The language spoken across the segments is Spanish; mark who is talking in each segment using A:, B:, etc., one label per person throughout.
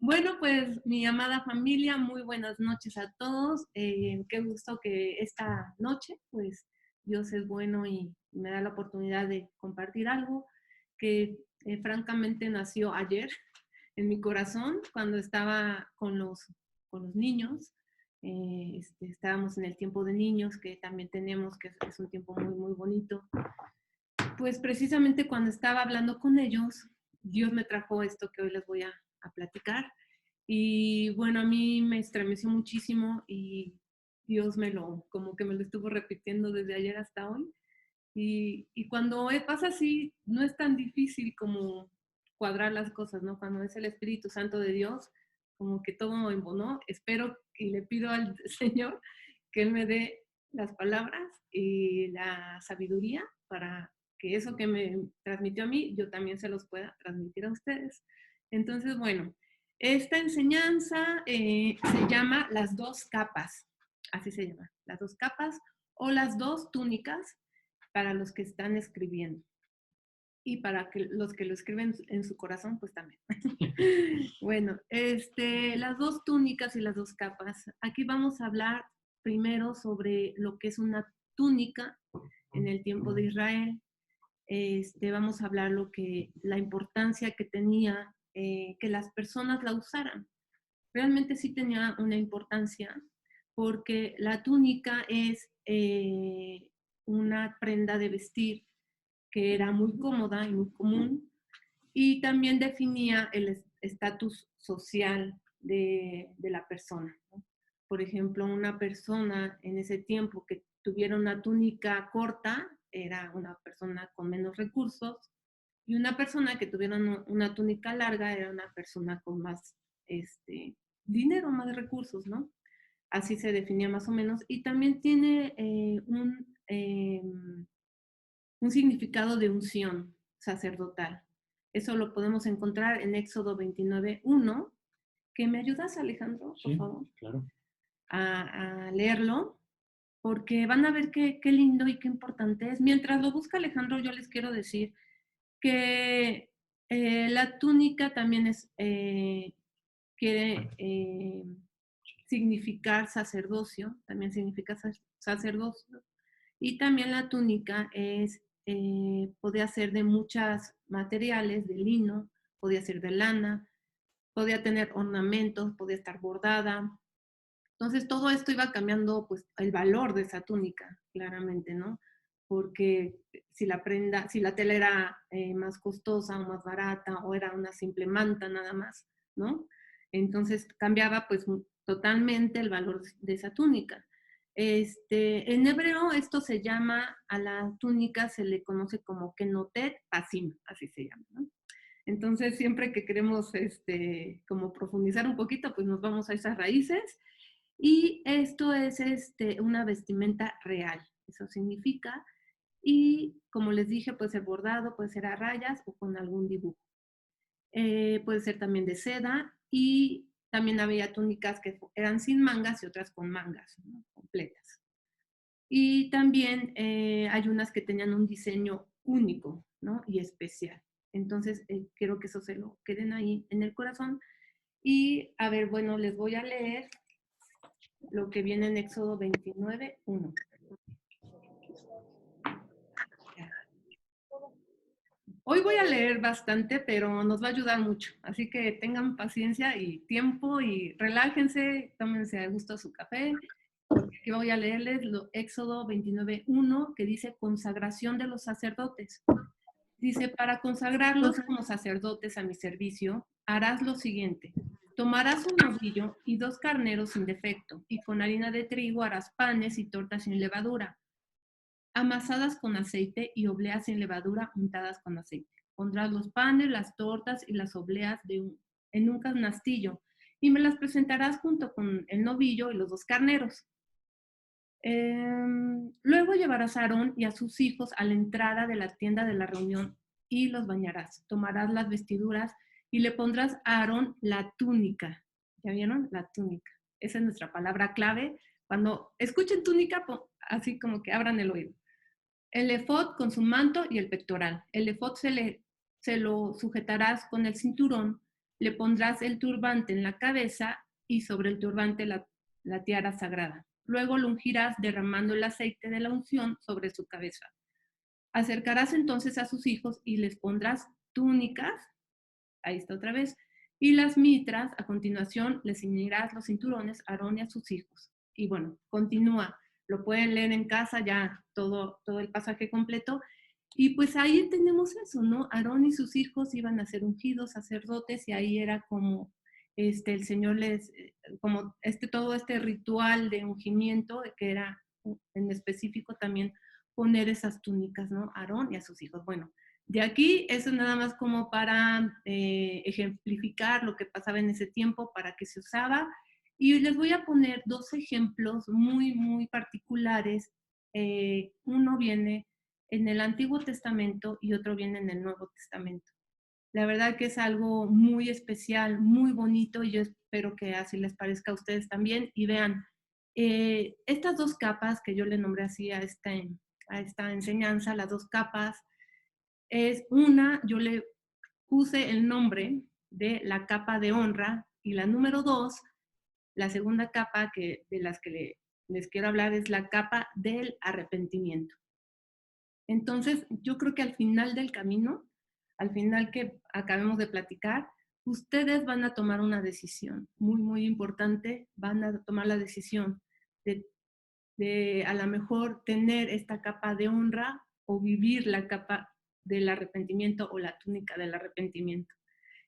A: Bueno, pues mi amada familia, muy buenas noches a todos. Qué gusto que esta noche, pues Dios es bueno y me da la oportunidad de compartir algo que francamente nació ayer en mi corazón cuando estaba con los niños. Estábamos en el tiempo de niños que también tenemos, que es un tiempo muy, muy bonito. Pues precisamente cuando estaba hablando con ellos, Dios me trajo esto que hoy les voy a platicar. Y bueno, a mí me estremeció muchísimo y Dios como que me lo estuvo repitiendo desde ayer hasta hoy. Y cuando pasa así, no es tan difícil como cuadrar las cosas, ¿no? Cuando es el Espíritu Santo de Dios, como que todo embonó. Espero y le pido al Señor que Él me dé las palabras y la sabiduría para que eso que me transmitió a mí, yo también se los pueda transmitir a ustedes. Entonces, bueno, esta enseñanza se llama las dos capas, así se llama, las dos capas o las dos túnicas para los que están escribiendo y para que los que lo escriben en su corazón, pues también. Bueno, las dos túnicas y las dos capas. Aquí vamos a hablar primero sobre lo que es una túnica en el tiempo de Israel. Vamos a hablar la importancia que tenía que las personas la usaran. Realmente sí tenía una importancia porque la túnica es una prenda de vestir que era muy cómoda y muy común y también definía el estatus social de la persona, ¿no? Por ejemplo, una persona en ese tiempo que tuviera una túnica corta era una persona con menos recursos y una persona que tuviera una túnica larga era una persona con más dinero, más recursos, ¿no? Así se definía más o menos. Y también tiene un significado de unción sacerdotal. Eso lo podemos encontrar en Éxodo 29:1. ¿Que me ayudas, Alejandro, por favor?
B: Claro.
A: A leerlo, porque van a ver qué lindo y qué importante es. Mientras lo busca Alejandro, yo les quiero decir que la túnica también quiere significar sacerdocio, también significa sacerdocio, y también la túnica podía ser de muchos materiales, de lino, podía ser de lana, podía tener ornamentos, podía estar bordada. Entonces todo esto iba cambiando pues el valor de esa túnica, claramente, ¿no? Porque si la tela era más costosa o más barata o era una simple manta nada más, ¿no? Entonces cambiaba pues totalmente el valor de esa túnica. En hebreo esto se llama, a la túnica se le conoce como kenotet pasim, así se llama, ¿no? Entonces siempre que queremos como profundizar un poquito, pues nos vamos a esas raíces y esto es una vestimenta real, eso significa. Y como les dije, puede ser bordado, puede ser a rayas o con algún dibujo. Puede ser también de seda y también había túnicas que eran sin mangas y otras con mangas, ¿no? Completas. Y también hay unas que tenían un diseño único, ¿no? Y especial. Entonces, quiero que eso se lo queden ahí en el corazón. Y, a ver, bueno, les voy a leer lo que viene en Éxodo 29:1. Hoy voy a leer bastante, pero nos va a ayudar mucho. Así que tengan paciencia y tiempo y relájense, tómense a gusto su café, porque aquí voy a leerles Éxodo 29:1, que dice consagración de los sacerdotes. Dice, para consagrarlos como sacerdotes a mi servicio, harás lo siguiente. Tomarás un novillo y 2 carneros sin defecto, y con harina de trigo harás panes y tortas sin levadura, amasadas con aceite y obleas sin levadura untadas con aceite. Pondrás los panes, las tortas y las obleas en un canastillo y me las presentarás junto con el novillo y los 2 carneros. Luego llevarás a Aarón y a sus hijos a la entrada de la tienda de la reunión y los bañarás. Tomarás las vestiduras y le pondrás a Aarón la túnica. ¿Ya vieron? La túnica. Esa es nuestra palabra clave. Cuando escuchen túnica, así como que abran el oído. El efod con su manto y el pectoral. El efod se lo sujetarás con el cinturón Le pondrás el turbante en la cabeza y sobre el turbante la tiara sagrada. Luego lo ungirás derramando el aceite de la unción sobre su cabeza. Acercarás entonces a sus hijos y les pondrás túnicas, ahí está otra vez, y las mitras. A continuación les ceñirás los cinturones a Aarón y a sus hijos. Y bueno, continúa, lo pueden leer en casa ya todo el pasaje completo. Y pues ahí tenemos eso, ¿no? Aarón y sus hijos iban a ser ungidos sacerdotes y ahí era como el Señor les, como todo este ritual de ungimiento, que era en específico también poner esas túnicas, ¿no? A Aarón y a sus hijos. Bueno, de aquí eso nada más como para ejemplificar lo que pasaba en ese tiempo, para qué se usaba. Y les voy a poner dos ejemplos muy, muy particulares. Uno viene en el Antiguo Testamento y otro viene en el Nuevo Testamento. La verdad que es algo muy especial, muy bonito, y yo espero que así les parezca a ustedes también. Y vean, estas dos capas que yo le nombré así a esta enseñanza, las dos capas, es una, yo le puse el nombre de la capa de honra, y la número dos, la segunda capa de las que les quiero hablar, es la capa del arrepentimiento. Entonces, yo creo que al final del camino, al final que acabemos de platicar, ustedes van a tomar una decisión muy, muy importante. Van a tomar la decisión de a lo mejor tener esta capa de honra o vivir la capa del arrepentimiento o la túnica del arrepentimiento.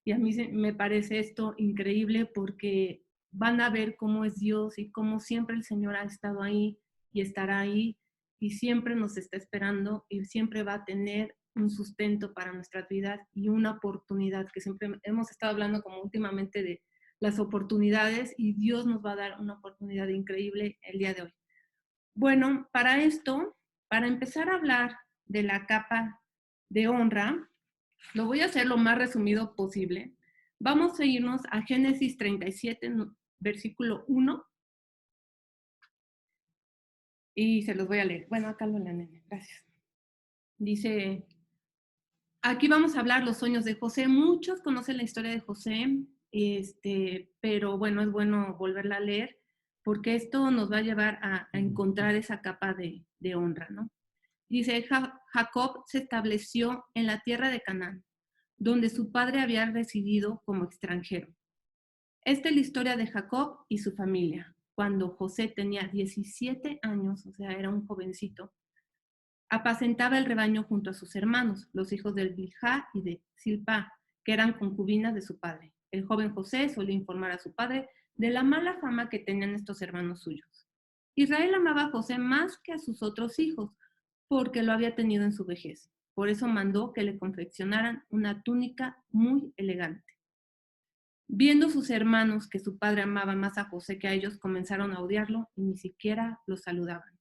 A: Y a mí me parece esto increíble porque van a ver cómo es Dios y cómo siempre el Señor ha estado ahí y estará ahí y siempre nos está esperando y siempre va a tener un sustento para nuestras vidas y una oportunidad, que siempre hemos estado hablando como últimamente de las oportunidades, y Dios nos va a dar una oportunidad increíble el día de hoy. Bueno, para esto, para empezar a hablar de la capa de honra, lo voy a hacer lo más resumido posible. Vamos a irnos a Génesis 37, versículo 1, y se los voy a leer. Bueno, acá lo leen, gracias. Dice, aquí vamos a hablar los sueños de José. Muchos conocen la historia de José, pero bueno, es bueno volverla a leer, porque esto nos va a llevar a encontrar esa capa de honra, ¿no? Dice, Jacob se estableció en la tierra de Canaán, donde su padre había residido como extranjero. Esta es la historia de Jacob y su familia. Cuando José tenía 17 años, o sea, era un jovencito, apacentaba el rebaño junto a sus hermanos, los hijos de Bilhá y de Silpá, que eran concubinas de su padre. El joven José solía informar a su padre de la mala fama que tenían estos hermanos suyos. Israel amaba a José más que a sus otros hijos, porque lo había tenido en su vejez. Por eso mandó que le confeccionaran una túnica muy elegante. Viendo sus hermanos que su padre amaba más a José que a ellos, comenzaron a odiarlo y ni siquiera lo saludaban.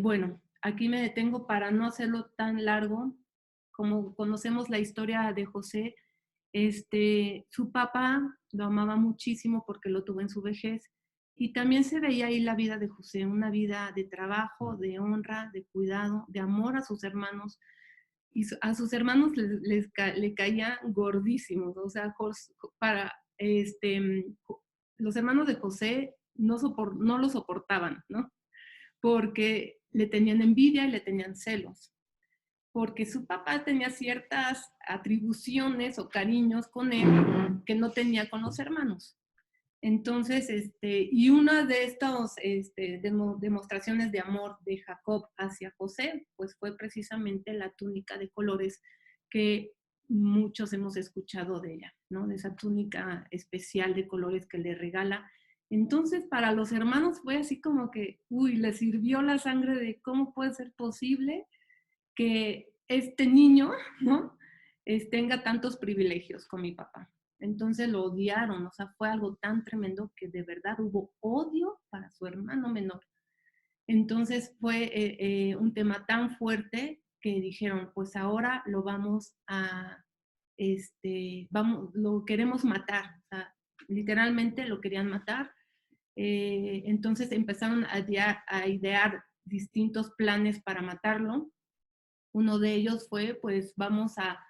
A: Bueno, aquí me detengo para no hacerlo tan largo. Como conocemos la historia de José, su papá lo amaba muchísimo porque lo tuvo en su vejez, y también se veía ahí la vida de José, una vida de trabajo, de honra, de cuidado, de amor a sus hermanos, y a sus hermanos le caían gordísimos, o sea, para los hermanos de José no lo soportaban, ¿no? Porque le tenían envidia y le tenían celos, porque su papá tenía ciertas atribuciones o cariños con él que no tenía con los hermanos. Entonces, y una de estas demostraciones de amor de Jacob hacia José, pues fue precisamente la túnica de colores que muchos hemos escuchado de ella, ¿no? De esa túnica especial de colores que le regala. Entonces, para los hermanos fue así como que, uy, les sirvió la sangre de cómo puede ser posible que este niño, ¿no? Tenga tantos privilegios con mi papá. Entonces lo odiaron, o sea, fue algo tan tremendo que de verdad hubo odio para su hermano menor. Entonces fue un tema tan fuerte que dijeron, pues ahora lo vamos a, lo queremos matar, o sea, literalmente lo querían matar. Entonces empezaron a idear distintos planes para matarlo. Uno de ellos fue, pues vamos a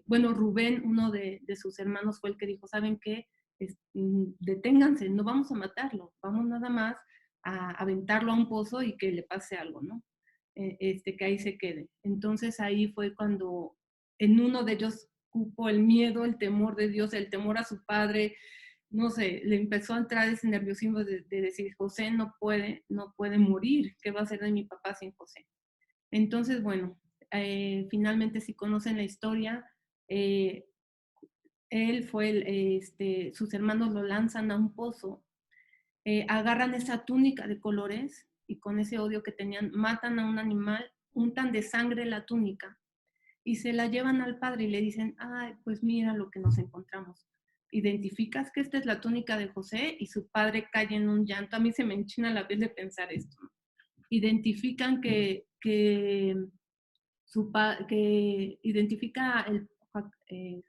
A: bueno, Rubén, uno de sus hermanos, fue el que dijo, ¿saben qué? Deténganse, no vamos a matarlo, vamos nada más a aventarlo a un pozo y que le pase algo, ¿no? Que ahí se quede. Entonces ahí fue cuando en uno de ellos cupo el miedo, el temor de Dios, el temor a su padre, no sé, le empezó a entrar ese nerviosismo de decir, José no puede morir, ¿qué va a hacer de mi papá sin José? Entonces, bueno, finalmente si conocen la historia, él fue, sus hermanos lo lanzan a un pozo, agarran esa túnica de colores y con ese odio que tenían, matan a un animal, untan de sangre la túnica y se la llevan al padre y le dicen, ay, pues mira lo que nos encontramos. ¿Identificas que esta es la túnica de José? Y su padre cae en un llanto. A mí se me enchina la piel de pensar esto. Identifican que identifica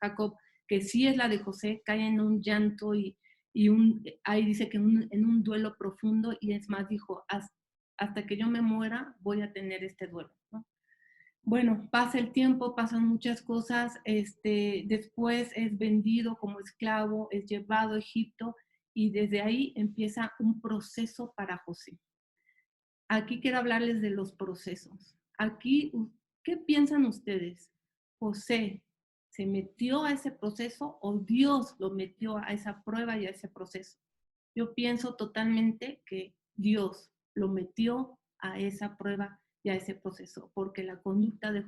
A: Jacob que sí es la de José, cae en un llanto ahí dice que en un duelo profundo, y es más, dijo, hasta que yo me muera voy a tener este duelo, ¿no? Bueno, pasa el tiempo, pasan muchas cosas, después es vendido como esclavo, es llevado a Egipto, y desde ahí empieza un proceso para José. Aquí quiero hablarles de los procesos. Aquí, ¿qué piensan ustedes? ¿José se metió a ese proceso o Dios lo metió a esa prueba y a ese proceso? Yo pienso totalmente que Dios lo metió a esa prueba y a ese proceso, porque la conducta de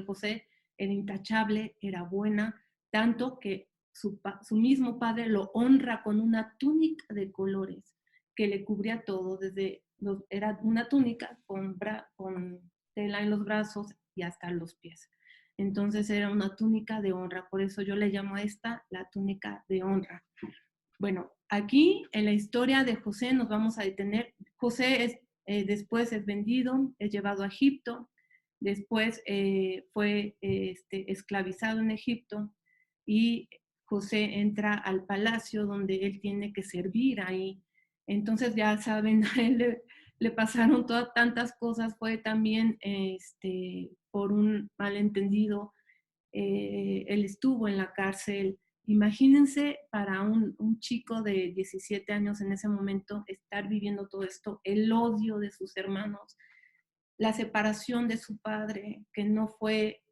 A: José era intachable, era buena, tanto que su mismo padre lo honra con una túnica de colores que le cubría todo, era una túnica con tela en los brazos y hasta los pies. Entonces era una túnica de honra, por eso yo le llamo a esta la túnica de honra. Bueno, aquí en la historia de José nos vamos a detener. José después es vendido, es llevado a Egipto, después fue esclavizado en Egipto y José entra al palacio donde él tiene que servir ahí. Entonces ya saben, a él le pasaron tantas cosas, fue también por un malentendido, él estuvo en la cárcel. Imagínense para un chico de 17 años en ese momento estar viviendo todo esto, el odio de sus hermanos, la separación de su padre, que no fue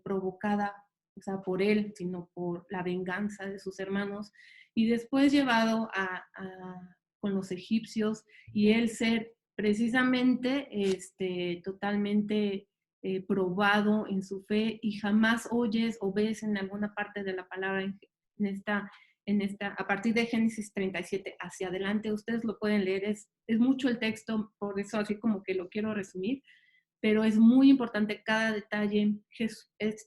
A: provocada, o sea, por él, sino por la venganza de sus hermanos, y después llevado con los egipcios, y él ser precisamente totalmente probado en su fe, y jamás oyes o ves en alguna parte de la palabra a partir de Génesis 37 hacia adelante, ustedes lo pueden leer, es mucho el texto, por eso así como que lo quiero resumir, pero es muy importante cada detalle.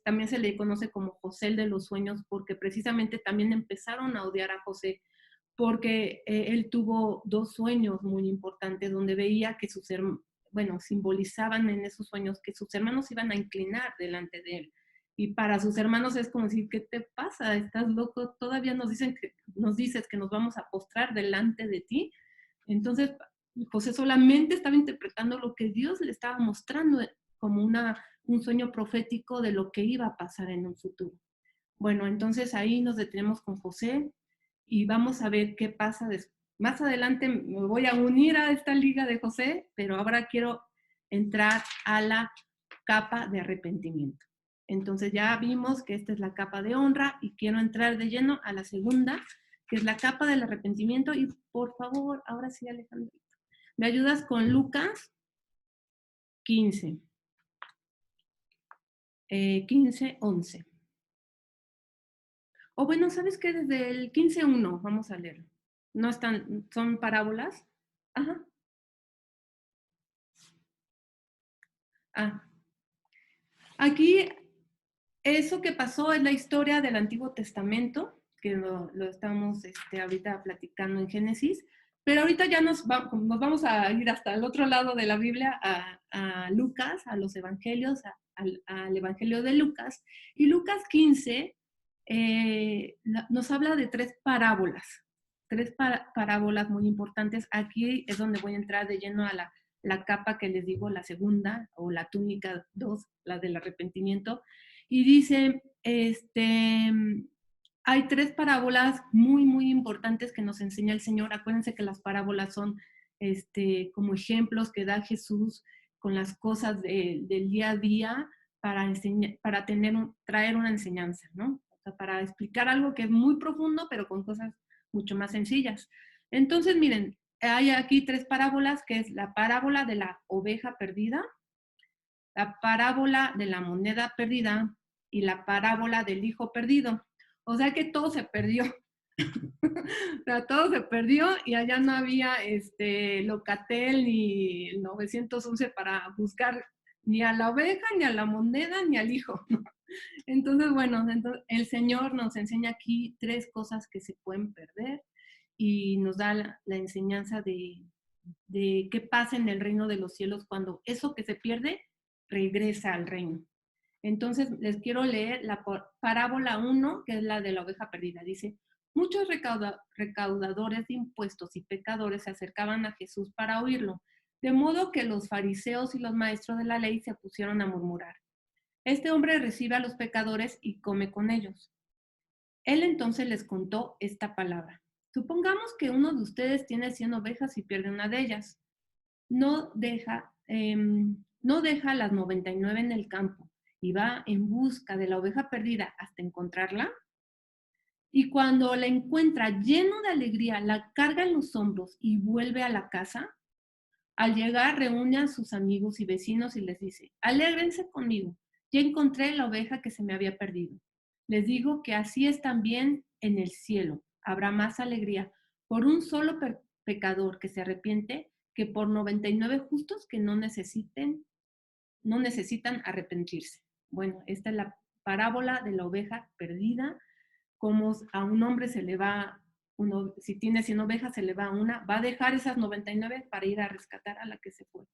A: También se le conoce como José el de los sueños, porque precisamente también empezaron a odiar a José, porque él tuvo dos sueños muy importantes, donde veía que simbolizaban en esos sueños que sus hermanos iban a inclinar delante de él. Y para sus hermanos es como decir, ¿qué te pasa? ¿Estás loco? Todavía nos dices que nos vamos a postrar delante de ti. Entonces, José solamente estaba interpretando lo que Dios le estaba mostrando como un sueño profético de lo que iba a pasar en un futuro. Bueno, entonces ahí nos detenemos con José y vamos a ver qué pasa más adelante. Me voy a unir a esta liga de José, pero ahora quiero entrar a la capa de arrepentimiento. Entonces ya vimos que esta es la capa de honra y quiero entrar de lleno a la segunda, que es la capa del arrepentimiento. Y por favor, ahora sí, Alejandro, ¿me ayudas con Lucas 15? 15:11. O bueno, ¿sabes qué? Desde el 15:1 vamos a leer. No están, son parábolas. Ajá. Ah, aquí eso que pasó es la historia del Antiguo Testamento, que lo estamos ahorita platicando en Génesis, pero ahorita ya nos vamos a ir hasta el otro lado de la Biblia, a Lucas, a los evangelios, al Evangelio de Lucas. Y Lucas 15 nos habla de tres parábolas muy importantes. Aquí es donde voy a entrar de lleno la capa que les digo, la segunda, o la túnica 2, la del arrepentimiento, y dice, hay 3 parábolas muy, muy importantes que nos enseña el Señor. Acuérdense que las parábolas son como ejemplos que da Jesús con las cosas del día a día para traer una enseñanza, ¿no? O sea, para explicar algo que es muy profundo, pero con cosas mucho más sencillas. Entonces, miren, hay aquí 3 parábolas, que es la parábola de la oveja perdida, la parábola de la moneda perdida y la parábola del hijo perdido. O sea que todo se perdió. O sea, todo se perdió y allá no había Locatel ni el 911 para buscar ni a la oveja, ni a la moneda, ni al hijo. Entonces, bueno, el Señor nos enseña aquí 3 cosas que se pueden perder y nos da la enseñanza de qué pasa en el reino de los cielos cuando eso que se pierde regresa al reino. Entonces, les quiero leer la parábola 1, que es la de la oveja perdida. Dice, muchos recaudadores de impuestos y pecadores se acercaban a Jesús para oírlo, de modo que los fariseos y los maestros de la ley se pusieron a murmurar. Este hombre recibe a los pecadores y come con ellos. Él entonces les contó esta palabra. Supongamos que uno de ustedes tiene 100 ovejas y pierde una de ellas. No deja las 99 en el campo y va en busca de la oveja perdida hasta encontrarla. Y cuando la encuentra lleno de alegría, la carga en los hombros y vuelve a la casa. Al llegar, reúne a sus amigos y vecinos y les dice, alégrense conmigo, ya encontré la oveja que se me había perdido. Les digo que así es también en el cielo. Habrá más alegría por un solo pecador que se arrepiente que por 99 justos que no necesitan arrepentirse. Bueno, esta es la parábola de la oveja perdida, como a un hombre se le va, si tiene 100 ovejas, se le va una, va a dejar esas 99 para ir a rescatar a la que se fue.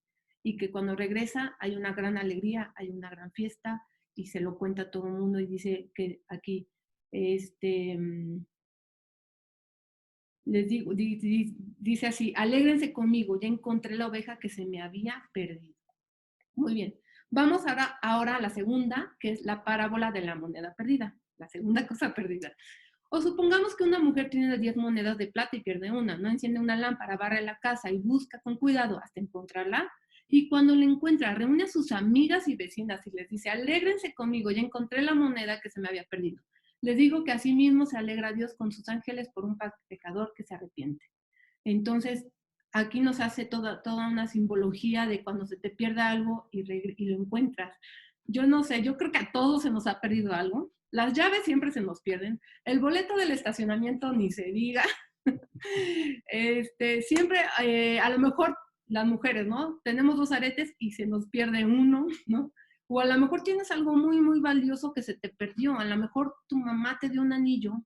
A: Y que cuando regresa hay una gran alegría, hay una gran fiesta, y se lo cuenta a todo el mundo y dice que aquí, les digo, dice así, alégrense conmigo, ya encontré la oveja que se me había perdido. Muy bien. Vamos ahora a la segunda, que es la parábola de la moneda perdida, la segunda cosa perdida. O supongamos que una mujer tiene 10 monedas de plata y pierde una, no enciende una lámpara, barre la casa y busca con cuidado hasta encontrarla. Y cuando la encuentra, reúne a sus amigas y vecinas y les dice, alégrense conmigo, ya encontré la moneda que se me había perdido. Les digo que así mismo se alegra Dios con sus ángeles por un pecador que se arrepiente. Entonces, aquí nos hace toda una simbología de cuando se te pierde algo y lo encuentras. Yo no sé, yo creo que a todos se nos ha perdido algo. Las llaves siempre se nos pierden. El boleto del estacionamiento ni se diga. Siempre, a lo mejor las mujeres, ¿no? Tenemos 2 aretes y se nos pierde uno, ¿no? O a lo mejor tienes algo muy, muy valioso que se te perdió. A lo mejor tu mamá te dio un anillo,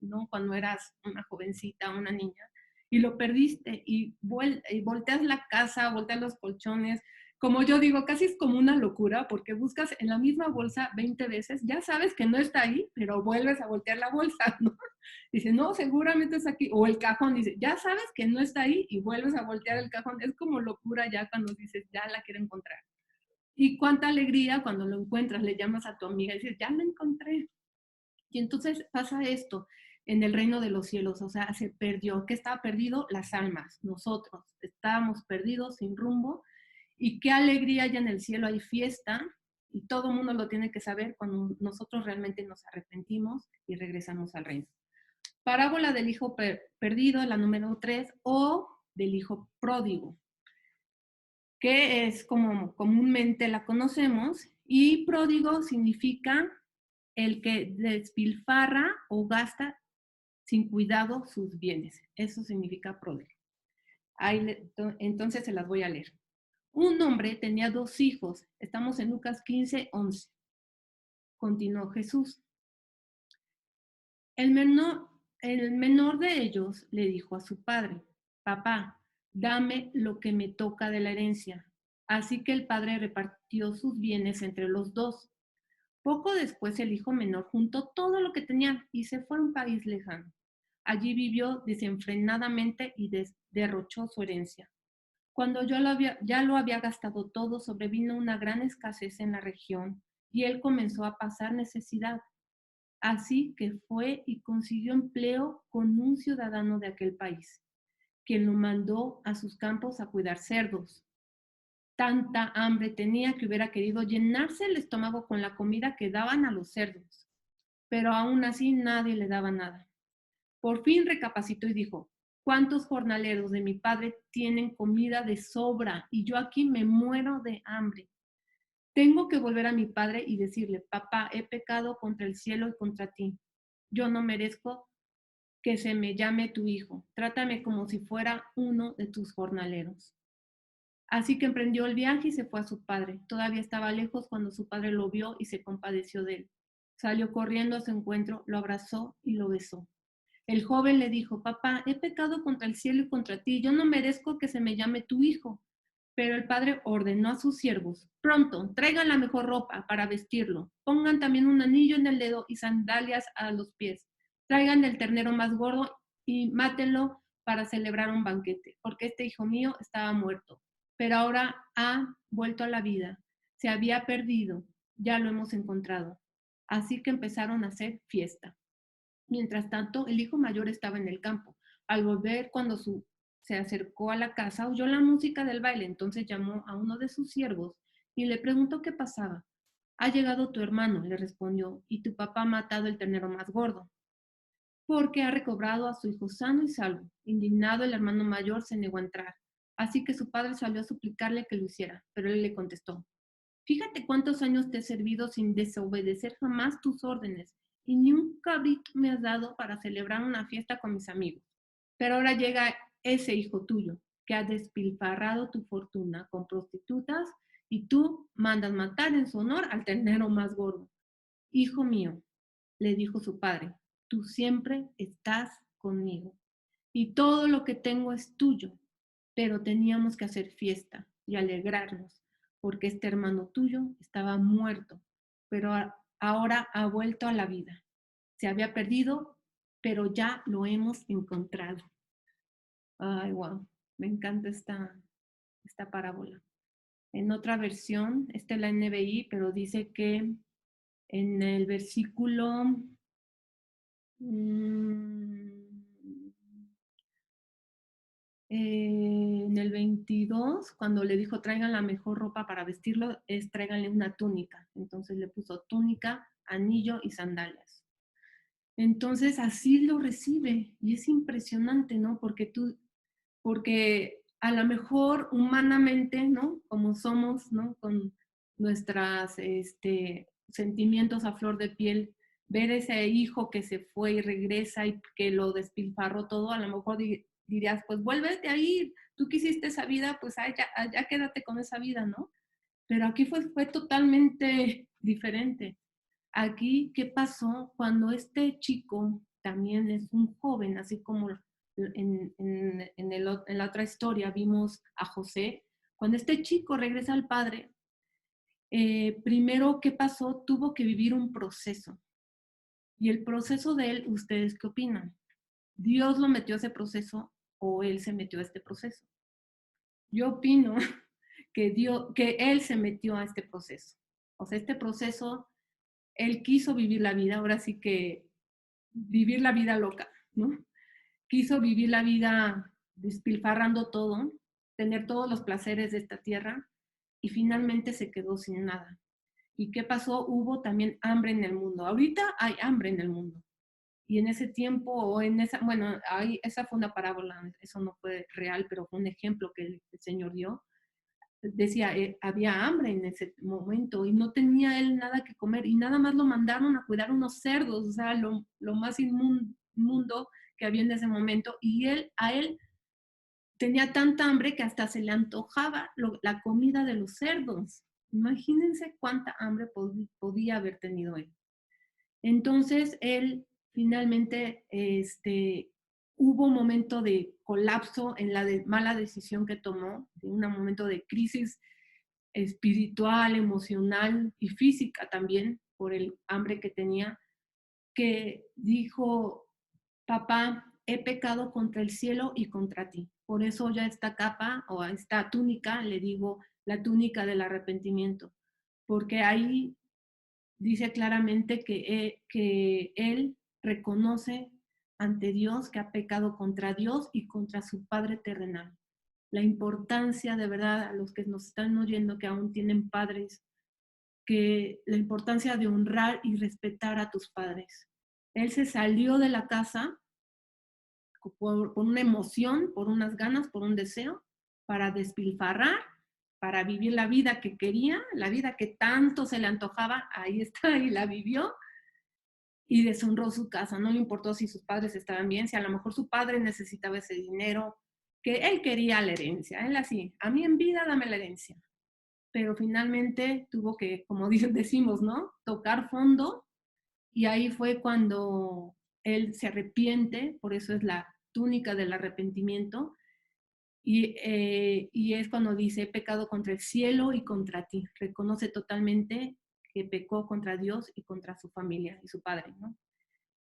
A: ¿no? Cuando eras una jovencita, una niña, y lo perdiste y volteas la casa, volteas los colchones. Como yo digo, casi es como una locura porque buscas en la misma bolsa 20 veces, ya sabes que no está ahí, pero vuelves a voltear la bolsa, ¿no? Dice, no, seguramente es aquí. O el cajón, dice, ya sabes que no está ahí y vuelves a voltear el cajón. Es como locura ya cuando dices, ya la quiero encontrar. Y cuánta alegría cuando lo encuentras, le llamas a tu amiga y dices, ya lo encontré. Y entonces pasa esto en el reino de los cielos, o sea, se perdió. ¿Qué estaba perdido? Las almas, nosotros. Estábamos perdidos, sin rumbo. Y qué alegría ya en el cielo, hay fiesta. Y todo el mundo lo tiene que saber cuando nosotros realmente nos arrepentimos y regresamos al reino. Parábola del hijo perdido, la número 3, o del hijo pródigo, que es como comúnmente la conocemos. Y pródigo significa el que despilfarra o gasta sin cuidado sus bienes. Eso significa pródigo. Entonces se las voy a leer. Un hombre tenía 2 hijos. Estamos en Lucas 15:11. Continuó Jesús. El menor de ellos le dijo a su padre, papá, dame lo que me toca de la herencia. Así que el padre repartió sus bienes entre los 2. Poco después el hijo menor juntó todo lo que tenía y se fue a un país lejano. Allí vivió desenfrenadamente y derrochó su herencia. Cuando ya lo había gastado todo, sobrevino una gran escasez en la región y él comenzó a pasar necesidad. Así que fue y consiguió empleo con un ciudadano de aquel país, quien lo mandó a sus campos a cuidar cerdos. Tanta hambre tenía que hubiera querido llenarse el estómago con la comida que daban a los cerdos, pero aún así nadie le daba nada. Por fin recapacitó y dijo: ¿cuántos jornaleros de mi padre tienen comida de sobra y yo aquí me muero de hambre? Tengo que volver a mi padre y decirle: papá, he pecado contra el cielo y contra ti. Yo no merezco que se me llame tu hijo. Trátame como si fuera uno de tus jornaleros. Así que emprendió el viaje y se fue a su padre. Todavía estaba lejos cuando su padre lo vio y se compadeció de él. Salió corriendo a su encuentro, lo abrazó y lo besó. El joven le dijo: papá, he pecado contra el cielo y contra ti. Yo no merezco que se me llame tu hijo. Pero el padre ordenó a sus siervos: pronto, traigan la mejor ropa para vestirlo. Pongan también un anillo en el dedo y sandalias a los pies. Traigan el ternero más gordo y mátenlo para celebrar un banquete, porque este hijo mío estaba muerto, pero ahora ha vuelto a la vida. Se había perdido, ya lo hemos encontrado. Así que empezaron a hacer fiesta. Mientras tanto, el hijo mayor estaba en el campo. Al volver, cuando se acercó a la casa, oyó la música del baile. Entonces llamó a uno de sus siervos y le preguntó qué pasaba. Ha llegado tu hermano, le respondió, y tu papá ha matado el ternero más gordo, porque ha recobrado a su hijo sano y salvo. Indignado, el hermano mayor se negó a entrar. Así que su padre salió a suplicarle que lo hiciera, pero él le contestó: fíjate cuántos años te he servido sin desobedecer jamás tus órdenes, y ni un cabrito me has dado para celebrar una fiesta con mis amigos. Pero ahora llega ese hijo tuyo, que ha despilfarrado tu fortuna con prostitutas, y tú mandas matar en su honor al ternero más gordo. Hijo mío, le dijo su padre, tú siempre estás conmigo, y todo lo que tengo es tuyo, pero teníamos que hacer fiesta y alegrarnos, porque este hermano tuyo estaba muerto, pero ahora ha vuelto a la vida. Se había perdido, pero ya lo hemos encontrado. Ay, wow, me encanta esta parábola. En otra versión, esta es la NBI, pero dice que en el versículo mm, en el 22, cuando le dijo traigan la mejor ropa para vestirlo, es tráiganle una túnica. Entonces le puso túnica, anillo y sandalias. Entonces así lo recibe y es impresionante, ¿no? Porque a lo mejor humanamente, ¿no? Como somos, ¿no? Con nuestros sentimientos a flor de piel, ver ese hijo que se fue y regresa y que lo despilfarró todo, a lo mejor dirías, pues vuélvete a ir, tú quisiste esa vida, pues ya quédate con esa vida, ¿no? Pero aquí fue totalmente diferente. Aquí, ¿qué pasó cuando este chico también es un joven, así como en la otra historia vimos a José? Cuando este chico regresa al padre, primero, ¿qué pasó? Tuvo que vivir un proceso. Y el proceso de él, ¿ustedes qué opinan? ¿Dios lo metió a ese proceso o él se metió a este proceso? Yo opino que él se metió a este proceso. O sea, este proceso, él quiso vivir la vida, ahora sí que vivir la vida loca, ¿no? Quiso vivir la vida despilfarrando todo, tener todos los placeres de esta tierra y finalmente se quedó sin nada. ¿Y qué pasó? Hubo también hambre en el mundo. Ahorita hay hambre en el mundo. Y en ese tiempo, o en esa, bueno, esa fue una parábola, eso no fue real, pero fue un ejemplo que el Señor dio. Decía, había hambre en ese momento y no tenía él nada que comer y nada más lo mandaron a cuidar unos cerdos, o sea, lo más inmundo que había en ese momento, y a él tenía tanta hambre que hasta se le antojaba la comida de los cerdos. Imagínense cuánta hambre podía haber tenido él. Entonces él finalmente hubo un momento de colapso en la mala decisión que tomó, un momento de crisis espiritual, emocional y física también por el hambre que tenía, que dijo: papá, he pecado contra el cielo y contra ti. Por eso ya esta capa o esta túnica, le digo la túnica del arrepentimiento, porque ahí dice claramente que él reconoce ante Dios que ha pecado contra Dios y contra su Padre terrenal. La importancia, de verdad, a los que nos están oyendo que aún tienen padres, que la importancia de honrar y respetar a tus padres. Él se salió de la casa por una emoción, por unas ganas, por un deseo, para despilfarrar, para vivir la vida que quería, la vida que tanto se le antojaba, ahí está, y la vivió, y deshonró su casa. No le importó si sus padres estaban bien, si a lo mejor su padre necesitaba ese dinero, que él quería la herencia, él así, a mí en vida dame la herencia. Pero finalmente tuvo que, como decimos, ¿no? Tocar fondo, y ahí fue cuando él se arrepiente, por eso es la túnica del arrepentimiento, y es cuando dice, he pecado contra el cielo y contra ti. Reconoce totalmente que pecó contra Dios y contra su familia y su padre, ¿no?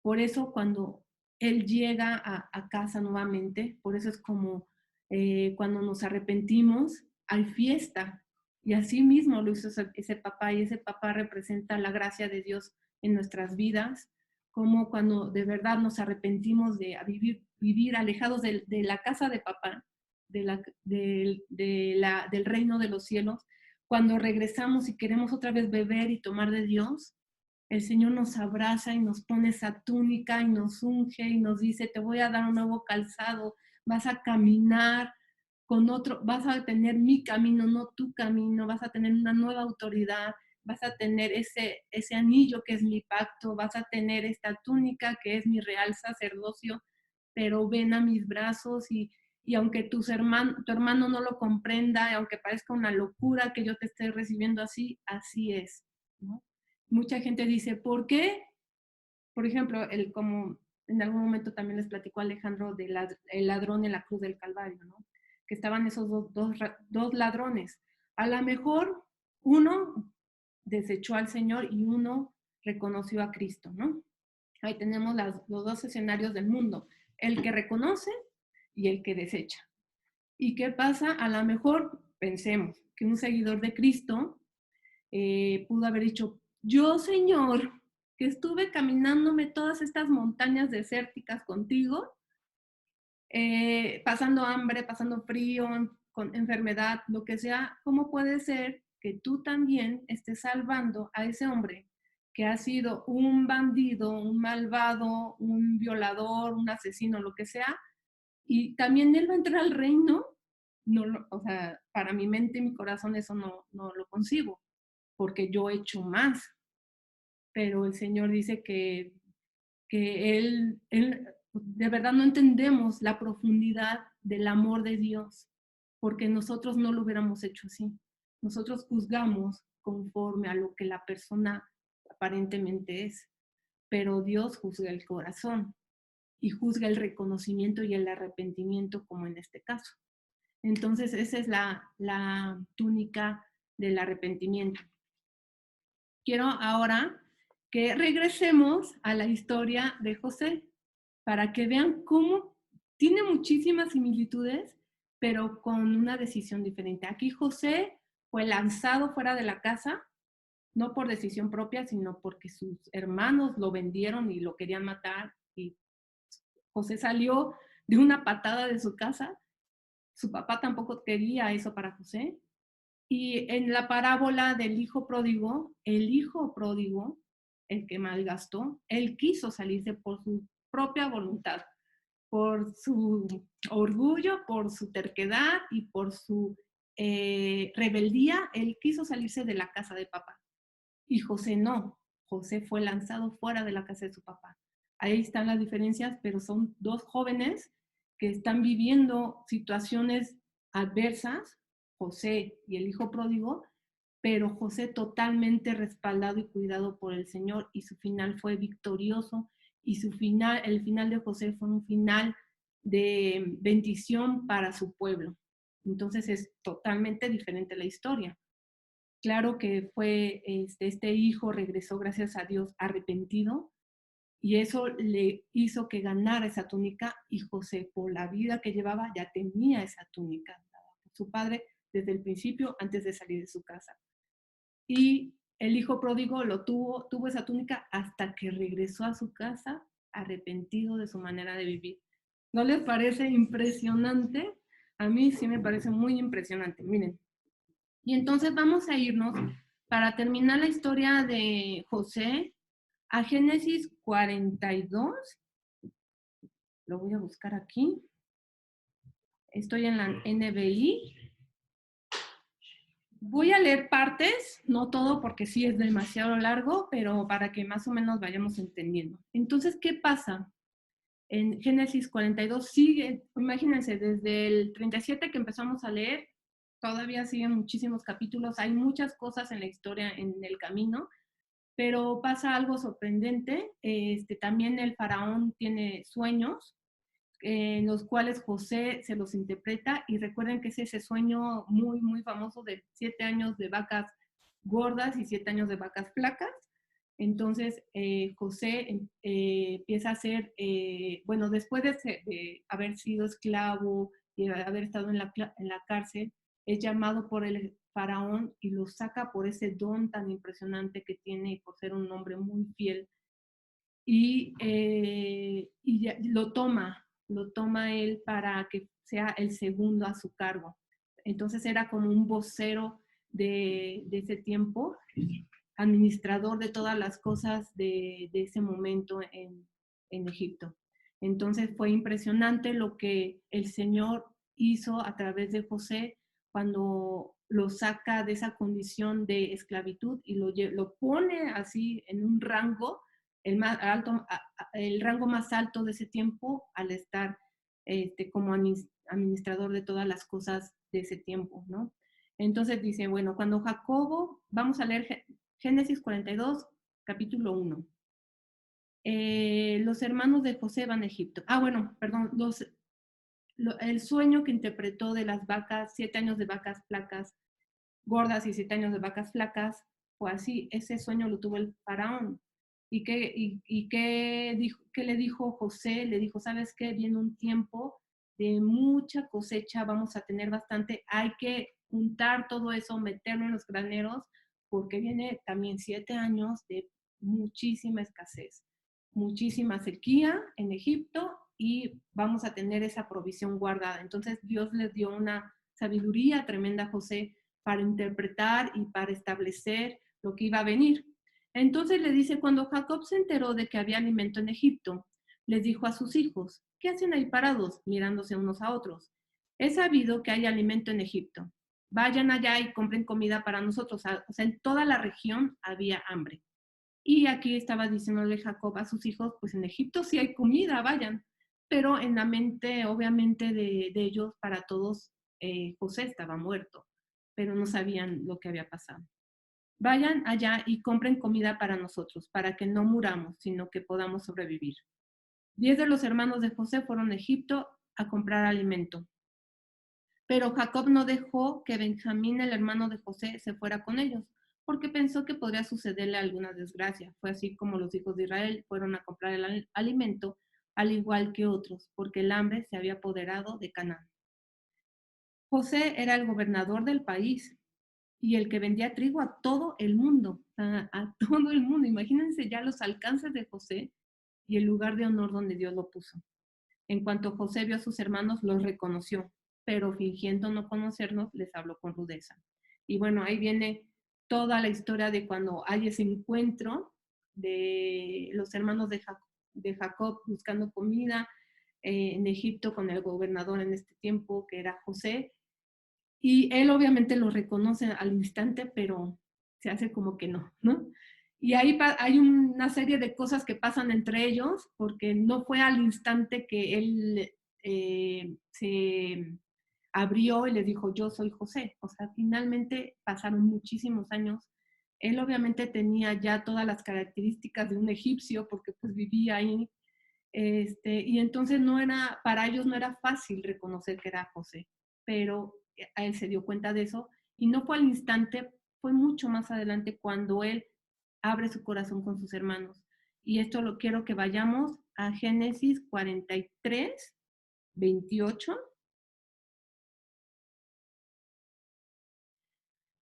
A: Por eso cuando él llega a casa nuevamente, por eso es como cuando nos arrepentimos, hay fiesta. Y así mismo lo hizo ese papá, y ese papá representa la gracia de Dios en nuestras vidas, como cuando de verdad nos arrepentimos de vivir alejados de la casa de papá, del reino de los cielos, cuando regresamos y queremos otra vez beber y tomar de Dios, el Señor nos abraza y nos pone esa túnica y nos unge y nos dice, te voy a dar un nuevo calzado, vas a caminar con otro, vas a tener mi camino, no tu camino, vas a tener una nueva autoridad, vas a tener ese anillo que es mi pacto, vas a tener esta túnica que es mi real sacerdocio, pero ven a mis brazos y aunque tu hermano no lo comprenda, aunque parezca una locura que yo te esté recibiendo así, así es, ¿no? Mucha gente dice, ¿por qué? Por ejemplo, como en algún momento también les platicó Alejandro del ladrón en la cruz del Calvario, ¿no? Que estaban esos dos ladrones. A lo mejor uno desechó al Señor y uno reconoció a Cristo, ¿no? Ahí tenemos los dos escenarios del mundo, el que reconoce y el que desecha. ¿Y qué pasa? A lo mejor pensemos que un seguidor de Cristo pudo haber dicho, yo Señor, que estuve caminándome todas estas montañas desérticas contigo, pasando hambre, pasando frío, con enfermedad, lo que sea, ¿cómo puede ser que tú también estés salvando a ese hombre que ha sido un bandido, un malvado, un violador, un asesino, lo que sea, y también él va a entrar al reino? No, o sea, para mi mente y mi corazón eso no lo concibo, porque yo he hecho más, pero el Señor dice que él, de verdad no entendemos la profundidad del amor de Dios, porque nosotros no lo hubiéramos hecho así. Nosotros juzgamos conforme a lo que la persona aparentemente es, pero Dios juzga el corazón y juzga el reconocimiento y el arrepentimiento, como en este caso. Entonces, esa es la túnica del arrepentimiento. Quiero ahora que regresemos a la historia de José para que vean cómo tiene muchísimas similitudes, pero con una decisión diferente. Aquí José fue lanzado fuera de la casa, no por decisión propia, sino porque sus hermanos lo vendieron y lo querían matar. Y José salió de una patada de su casa. Su papá tampoco quería eso para José. Y en la parábola del hijo pródigo, el hijo pródigo, el que malgastó, él quiso salirse por su propia voluntad, por su orgullo, por su terquedad y por su rebeldía. Él quiso salirse de la casa de papá. Y José no. José fue lanzado fuera de la casa de su papá. Ahí están las diferencias, pero son dos jóvenes que están viviendo situaciones adversas, José y el hijo pródigo, pero José totalmente respaldado y cuidado por el Señor, y su final fue victorioso, y el final de José fue un final de bendición para su pueblo. Entonces es totalmente diferente la historia. Claro que fue este hijo regresó, gracias a Dios, arrepentido, y eso le hizo que ganara esa túnica, y José, por la vida que llevaba, ya tenía esa túnica. Su padre desde el principio, antes de salir de su casa. Y el hijo pródigo tuvo esa túnica hasta que regresó a su casa arrepentido de su manera de vivir. ¿No les parece impresionante? A mí sí me parece muy impresionante. Miren, y entonces vamos a irnos, para terminar la historia de José, a Génesis 42. Lo voy a buscar aquí. Estoy en la NBI. Voy a leer partes, no todo porque sí es demasiado largo, pero para que más o menos vayamos entendiendo. Entonces, ¿qué pasa? En Génesis 42 sigue, imagínense, desde el 37 que empezamos a leer, todavía siguen muchísimos capítulos, hay muchas cosas en la historia, en el camino, pero pasa algo sorprendente. También el faraón tiene sueños, en los cuales José se los interpreta, y recuerden que es ese sueño muy, muy famoso de 7 años de vacas gordas y 7 años de vacas flacas. Entonces, José empieza a ser, bueno, después de haber sido esclavo y haber estado en la cárcel, es llamado por el faraón y lo saca por ese don tan impresionante que tiene y por ser un hombre muy fiel. Y ya, lo toma él para que sea el segundo a su cargo. Entonces era como un vocero de ese tiempo, administrador de todas las cosas de ese momento en Egipto. Entonces fue impresionante lo que el Señor hizo a través de José cuando lo saca de esa condición de esclavitud y lo pone así en un rango, el rango más alto de ese tiempo, al estar como administrador de todas las cosas de ese tiempo, ¿no? Entonces dice, bueno, cuando Jacobo, vamos a leer Génesis 42, capítulo 1. Los hermanos de José van a Egipto. Bueno, perdón, el sueño que interpretó de las vacas, 7 años de vacas flacas, gordas, y 7 años de vacas flacas, fue así. Ese sueño lo tuvo el faraón. ¿Qué le dijo José? Le dijo, ¿sabes qué? Viene un tiempo de mucha cosecha, vamos a tener bastante, hay que juntar todo eso, meterlo en los graneros, porque viene también 7 años de muchísima escasez, muchísima sequía en Egipto, y vamos a tener esa provisión guardada. Entonces Dios les dio una sabiduría tremenda a José para interpretar y para establecer lo que iba a venir. Entonces le dice, cuando Jacob se enteró de que había alimento en Egipto, les dijo a sus hijos, ¿qué hacen ahí parados, mirándose unos a otros? He sabido que hay alimento en Egipto. Vayan allá y compren comida para nosotros. O sea, en toda la región había hambre. Y aquí estaba diciéndole Jacob a sus hijos, pues en Egipto sí hay comida, vayan. Pero en la mente, obviamente, de ellos, para todos, José estaba muerto, pero no sabían lo que había pasado. Vayan allá y compren comida para nosotros, para que no muramos, sino que podamos sobrevivir. 10 de los hermanos de José fueron a Egipto a comprar alimento. Pero Jacob no dejó que Benjamín, el hermano de José, se fuera con ellos, porque pensó que podría sucederle alguna desgracia. Fue así como los hijos de Israel fueron a comprar el alimento, al igual que otros, porque el hambre se había apoderado de Canaán. José era el gobernador del país y el que vendía trigo a todo el mundo, a todo el mundo. Imagínense ya los alcances de José y el lugar de honor donde Dios lo puso. En cuanto José vio a sus hermanos, los reconoció, pero fingiendo no conocernos, les habló con rudeza. Y bueno, ahí viene toda la historia de cuando hay ese encuentro de los hermanos de Jacob buscando comida en Egipto con el gobernador en este tiempo, que era José, y él obviamente lo reconoce al instante, pero se hace como que no, ¿no? Y ahí hay una serie de cosas que pasan entre ellos, porque no fue al instante que él se abrió y le dijo, yo soy José. O sea, finalmente pasaron muchísimos años. Él obviamente tenía ya todas las características de un egipcio, porque pues vivía ahí. Y entonces para ellos no era fácil reconocer que era José, pero a él se dio cuenta de eso, y no fue al instante, fue mucho más adelante cuando él abre su corazón con sus hermanos Y esto lo quiero que vayamos a Génesis 43, 28.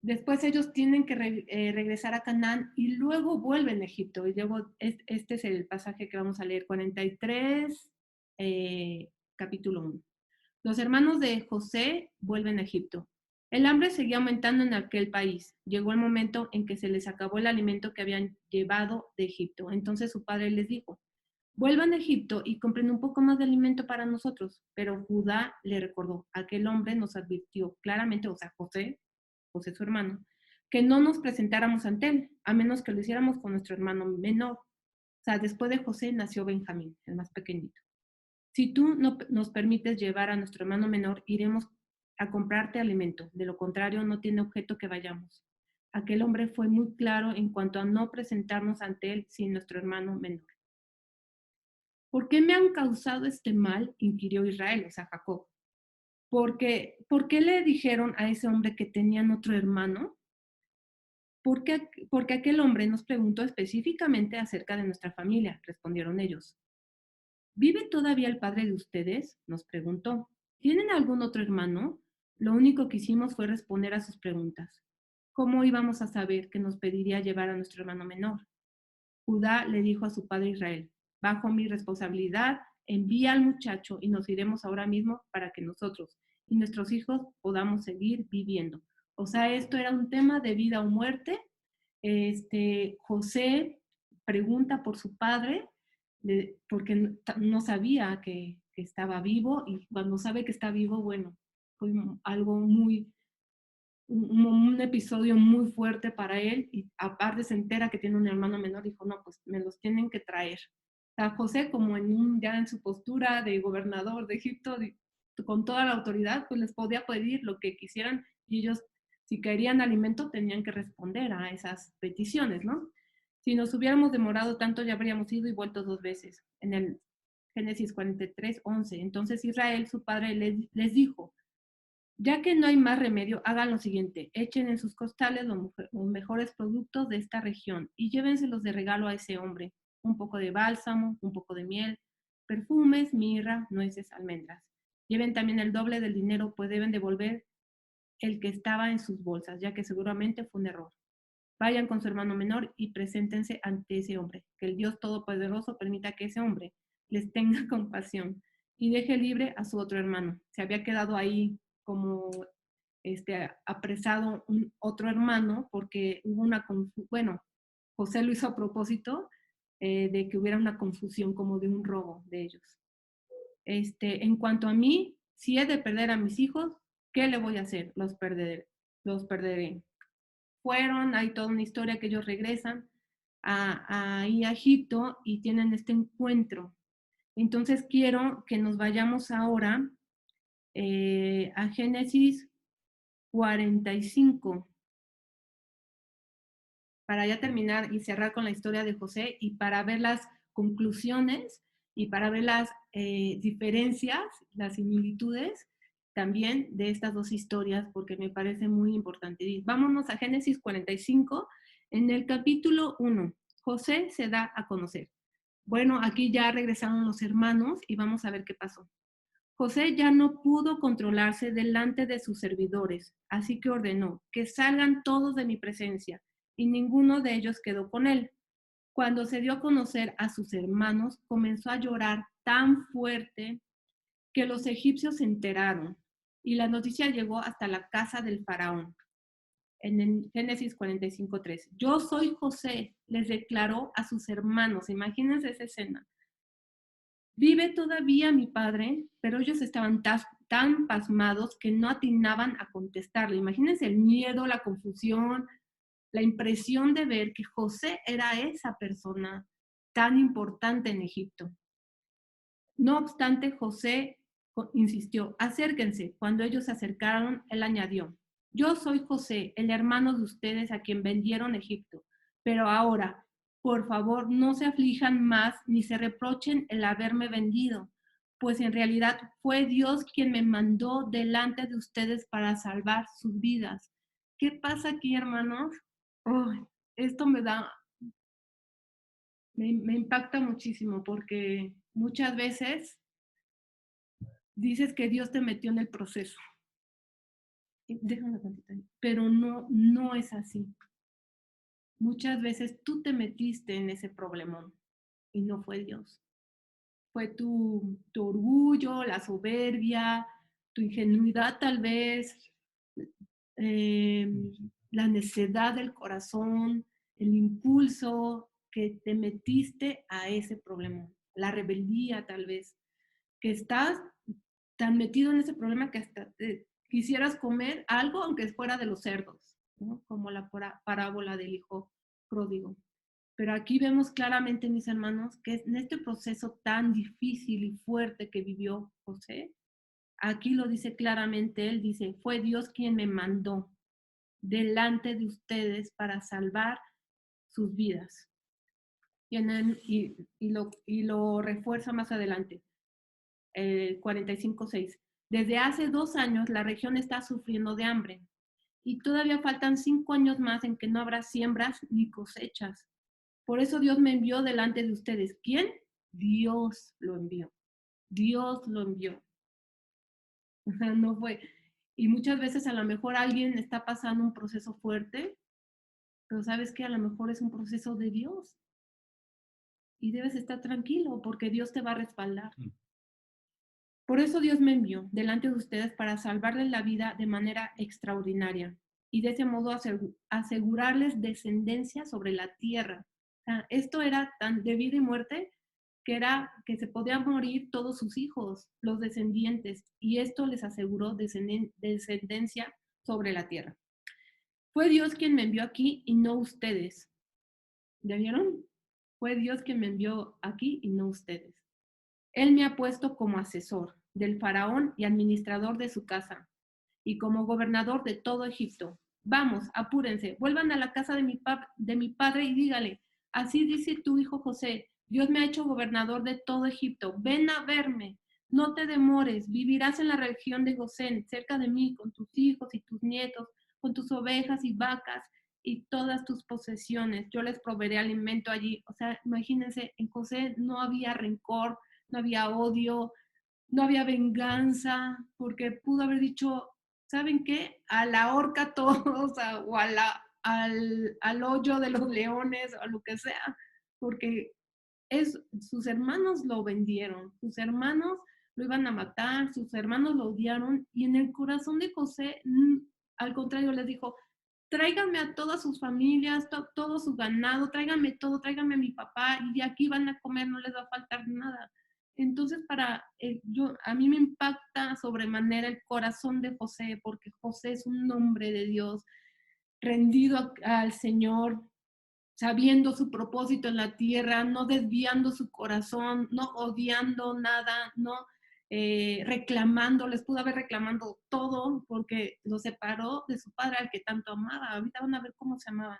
A: Después ellos tienen que regresar a Canaán y luego vuelven a Egipto. Y luego este es el pasaje que vamos a leer, 43, capítulo 1. Los hermanos de José vuelven a Egipto. El hambre seguía aumentando en aquel país. Llegó el momento en que se les acabó el alimento que habían llevado de Egipto. Entonces su padre les dijo, vuelvan a Egipto y compren un poco más de alimento para nosotros. Pero Judá le recordó, aquel hombre nos advirtió claramente, o sea, José su hermano, que no nos presentáramos ante él, a menos que lo hiciéramos con nuestro hermano menor. O sea, después de José nació Benjamín, el más pequeñito. Si tú no nos permites llevar a nuestro hermano menor, iremos a comprarte alimento. De lo contrario, no tiene objeto que vayamos. Aquel hombre fue muy claro en cuanto a no presentarnos ante él sin nuestro hermano menor. ¿Por qué me han causado este mal? Inquirió Israel, o sea, Jacob. ¿Por qué le dijeron a ese hombre que tenían otro hermano? Porque aquel hombre nos preguntó específicamente acerca de nuestra familia, respondieron ellos. ¿Vive todavía el padre de ustedes? Nos preguntó. ¿Tienen algún otro hermano? Lo único que hicimos fue responder a sus preguntas. ¿Cómo íbamos a saber que nos pediría llevar a nuestro hermano menor? Judá le dijo a su padre Israel, bajo mi responsabilidad, envía al muchacho y nos iremos ahora mismo para que nosotros y nuestros hijos podamos seguir viviendo. O sea, esto era un tema de vida o muerte. José pregunta por su padre porque no sabía que estaba vivo y cuando sabe que está vivo, bueno, fue algo muy, un episodio muy fuerte para él y aparte se entera que tiene un hermano menor, dijo, no, pues me los tienen que traer. O sea, José como ya en su postura de gobernador de Egipto, con toda la autoridad, pues les podía pedir lo que quisieran y ellos, si querían alimento, tenían que responder a esas peticiones, ¿no? Si nos hubiéramos demorado tanto, ya habríamos ido y vuelto 2 veces. En el Génesis 43, 11. Entonces Israel, su padre, les dijo, ya que no hay más remedio, hagan lo siguiente, echen en sus costales los mejores productos de esta región y llévenselos de regalo a ese hombre. Un poco de bálsamo, un poco de miel, perfumes, mirra, nueces, almendras. Lleven también el doble del dinero, pues deben devolver el que estaba en sus bolsas, ya que seguramente fue un error. Vayan con su hermano menor y preséntense ante ese hombre. Que el Dios Todopoderoso permita que ese hombre les tenga compasión y deje libre a su otro hermano. Se había quedado ahí como apresado un otro hermano porque hubo una confusión, bueno, José lo hizo a propósito de que hubiera una confusión como de un robo de ellos. En cuanto a mí, si he de perder a mis hijos, ¿qué le voy a hacer? Los perderé. Fueron, hay toda una historia que ellos regresan a Egipto y tienen este encuentro. Entonces quiero que nos vayamos ahora a Génesis 45 para ya terminar y cerrar con la historia de José y para ver las conclusiones y para ver las diferencias, las similitudes también de estas dos historias, porque me parece muy importante. Vámonos a Génesis 45. En el capítulo 1, José se da a conocer. Bueno, aquí ya regresaron los hermanos y vamos a ver qué pasó. José ya no pudo controlarse delante de sus servidores, así que ordenó que salgan todos de mi presencia, y ninguno de ellos quedó con él. Cuando se dio a conocer a sus hermanos, comenzó a llorar tan fuerte que los egipcios se enteraron, y la noticia llegó hasta la casa del faraón. En el Génesis 45:3. Yo soy José, les declaró a sus hermanos. Imagínense esa escena. Vive todavía mi padre, pero ellos estaban tan pasmados que no atinaban a contestarle. Imagínense el miedo, la confusión, la impresión de ver que José era esa persona tan importante en Egipto. No obstante, José insistió, acérquense. Cuando ellos se acercaron, él añadió, yo soy José, el hermano de ustedes a quien vendieron a Egipto, pero ahora, por favor, no se aflijan más ni se reprochen el haberme vendido, pues en realidad fue Dios quien me mandó delante de ustedes para salvar sus vidas. ¿Qué pasa aquí, hermanos? Oh, esto me da me impacta muchísimo porque muchas veces dices que Dios te metió en el proceso. Déjame tantito ahí, pero no, no es así. Muchas veces tú te metiste en ese problemón y no fue Dios. Fue tu orgullo, la soberbia, tu ingenuidad tal vez, eh, la necedad del corazón, el impulso que te metiste a ese problema, la rebeldía tal vez, que estás tan metido en ese problema que hasta quisieras comer algo aunque fuera de los cerdos, ¿no? Como la parábola del hijo pródigo. Pero aquí vemos claramente, mis hermanos, que en este proceso tan difícil y fuerte que vivió José, aquí lo dice claramente, él dice, fue Dios quien me mandó delante de ustedes para salvar sus vidas. Y lo refuerza más adelante, el 45:6. Desde hace 2 años la región está sufriendo de hambre y todavía faltan 5 años más en que no habrá siembras ni cosechas. Por eso Dios me envió delante de ustedes. ¿Quién? Dios lo envió. Dios lo envió. No fue. Y muchas veces a lo mejor alguien está pasando un proceso fuerte, pero sabes que a lo mejor es un proceso de Dios y debes estar tranquilo porque Dios te va a respaldar. Por eso Dios me envió delante de ustedes para salvarles la vida de manera extraordinaria y de ese modo asegurarles descendencia sobre la tierra. O sea, esto era tan de vida y muerte que era que se podían morir todos sus hijos, los descendientes, y esto les aseguró descendencia sobre la tierra. Fue Dios quien me envió aquí y no ustedes. ¿Ya vieron? Fue Dios quien me envió aquí y no ustedes. Él me ha puesto como asesor del faraón y administrador de su casa, y como gobernador de todo Egipto. Vamos, apúrense, vuelvan a la casa de mi padre y dígale, así dice tu hijo José, Dios me ha hecho gobernador de todo Egipto, ven a verme, no te demores, vivirás en la región de Gosén, cerca de mí, con tus hijos y tus nietos, con tus ovejas y vacas y todas tus posesiones, yo les proveeré alimento allí. O sea, imagínense, en José no había rencor, no había odio, no había venganza, porque pudo haber dicho, ¿saben qué? A la horca todos, o al hoyo de los leones, o a lo que sea, porque sus hermanos lo vendieron, sus hermanos lo iban a matar, sus hermanos lo odiaron, y en el corazón de José, al contrario, les dijo, tráiganme a todas sus familias, todo su ganado, tráiganme todo, tráiganme a mi papá, y de aquí van a comer, no les va a faltar nada. Entonces, a mí me impacta sobremanera el corazón de José, porque José es un hombre de Dios, rendido al Señor, sabiendo su propósito en la tierra, no desviando su corazón, no odiando nada, no reclamando, les pudo haber reclamando todo porque lo separó de su padre al que tanto amaba. Ahorita van a ver cómo se amaban.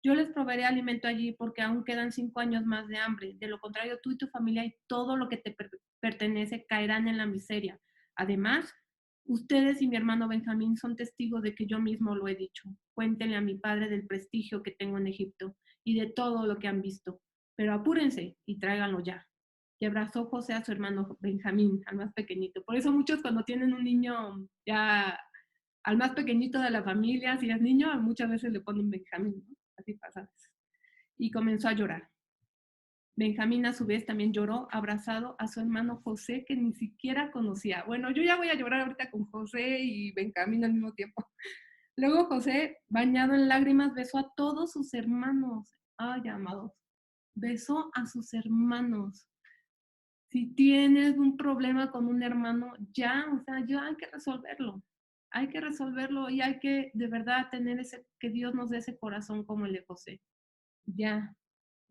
A: Yo les proveeré alimento allí porque aún quedan 5 años más de hambre. De lo contrario, tú y tu familia y todo lo que te pertenece caerán en la miseria. Además, ustedes y mi hermano Benjamín son testigos de que yo mismo lo he dicho. Cuéntenle a mi padre del prestigio que tengo en Egipto y de todo lo que han visto. Pero apúrense y tráiganlo ya. Y abrazó José a su hermano Benjamín, al más pequeñito. Por eso muchos cuando tienen un niño ya al más pequeñito de la familia, si es niño, muchas veces le ponen Benjamín, ¿no? Así pasa. Y comenzó a llorar. Benjamín a su vez también lloró abrazado a su hermano José que ni siquiera conocía. Bueno, yo ya voy a llorar ahorita con José y Benjamín al mismo tiempo. Luego José, bañado en lágrimas, besó a todos sus hermanos. Ay, amados, besó a sus hermanos. Si tienes un problema con un hermano, ya, o sea, ya hay que resolverlo. Hay que resolverlo y hay que de verdad tener que Dios nos dé ese corazón como el de José. Ya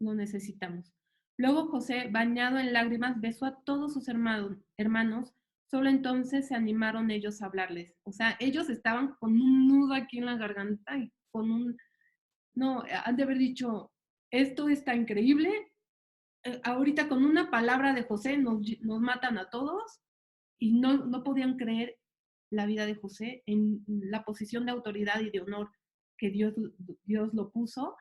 A: lo necesitamos. Luego José, bañado en lágrimas, besó a todos sus hermanos. Solo entonces se animaron ellos a hablarles. O sea, ellos estaban con un nudo aquí en la garganta y no, han de haber dicho, esto está increíble. Ahorita con una palabra de José nos matan a todos y no podían creer la vida de José en la posición de autoridad y de honor que Dios lo puso.